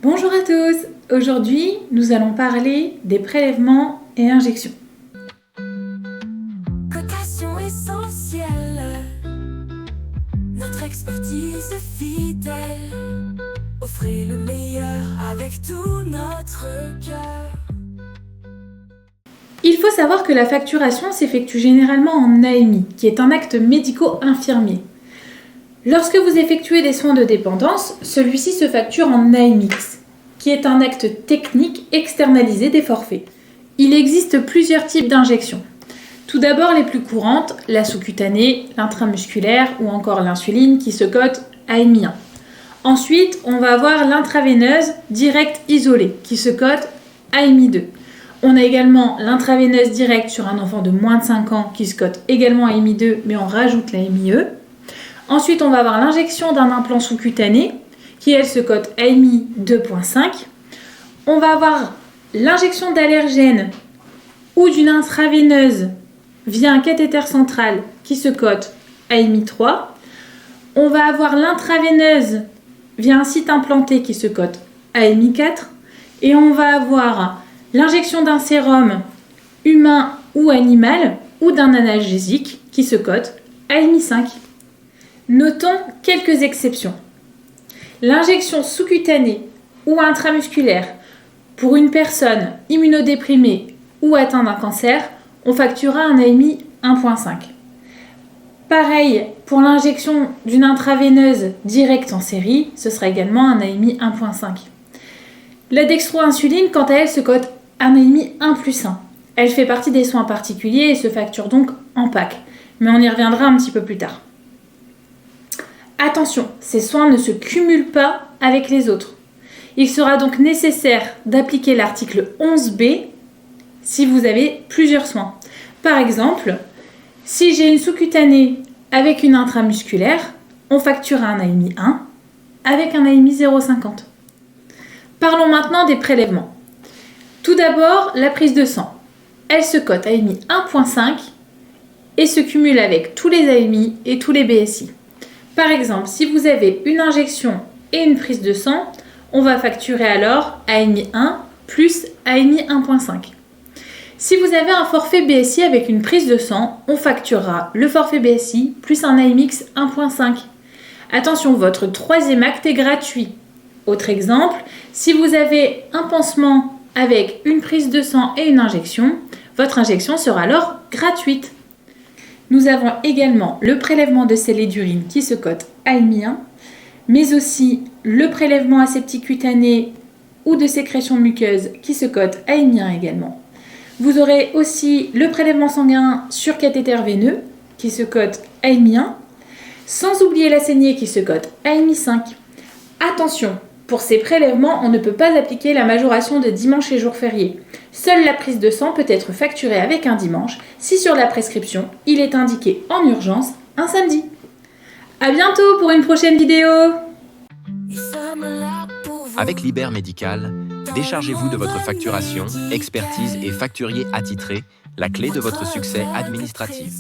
Bonjour à tous. Aujourd'hui, nous allons parler des prélèvements et injections. Cotation essentielle, notre expertise fidèle. Offrez le meilleur avec tout notre cœur. Il faut savoir que la facturation s'effectue généralement en AMI, qui est un acte médico-infirmier. Lorsque vous effectuez des soins de dépendance, celui-ci se facture en AMX, qui est un acte technique externalisé des forfaits. Il existe plusieurs types d'injections. Tout d'abord les plus courantes, la sous-cutanée, l'intramusculaire ou encore l'insuline qui se cote AMI 1. Ensuite, on va avoir l'intraveineuse directe isolée qui se cote AMI 2. On a également l'intraveineuse directe sur un enfant de moins de 5 ans qui se cote également AMI 2 mais on rajoute la MIE. Ensuite, on va avoir l'injection d'un implant sous-cutané qui, elle, se cote AMI 2.5. On va avoir l'injection d'allergènes ou d'une intraveineuse via un cathéter central qui se cote AMI 3. On va avoir l'intraveineuse via un site implanté qui se cote AMI 4. Et on va avoir l'injection d'un sérum humain ou animal ou d'un analgésique qui se cote AMI 5. Notons quelques exceptions. L'injection sous-cutanée ou intramusculaire pour une personne immunodéprimée ou atteinte d'un cancer, on facturera un AMI 1.5. Pareil pour l'injection d'une intraveineuse directe en série, ce sera également un AMI 1.5. La dextroinsuline, quant à elle, se cote un AMI 1+1. Elle fait partie des soins particuliers et se facture donc en PAC, mais on y reviendra un petit peu plus tard. Attention, ces soins ne se cumulent pas avec les autres. Il sera donc nécessaire d'appliquer l'article 11B si vous avez plusieurs soins. Par exemple, si j'ai une sous-cutanée avec une intramusculaire, on facturera un AMI 1 avec un AMI 0,50. Parlons maintenant des prélèvements. Tout d'abord, la prise de sang. Elle se cote AMI 1.5 et se cumule avec tous les AMI et tous les BSI. Par exemple, si vous avez une injection et une prise de sang, on va facturer alors AMI 1 plus AMI 1.5. Si vous avez un forfait BSI avec une prise de sang, on facturera le forfait BSI plus un AMX 1.5. Attention, votre troisième acte est gratuit. Autre exemple, si vous avez un pansement avec une prise de sang et une injection, votre injection sera alors gratuite. Nous avons également le prélèvement de sels et d'urine qui se cote AMI 1, mais aussi le prélèvement aseptique cutané ou de sécrétion muqueuse qui se cote AMI 1 également. Vous aurez aussi le prélèvement sanguin sur cathéter veineux qui se cote AMI 1, sans oublier la saignée qui se cote AMI 5. Attention, pour ces prélèvements, on ne peut pas appliquer la majoration de dimanche et jours fériés. Seule la prise de sang peut être facturée avec un dimanche si sur la prescription, il est indiqué en urgence un samedi. A bientôt pour une prochaine vidéo. Avec Liber Médical, déchargez-vous de votre facturation, expertise et facturier attitré, la clé de votre succès administratif.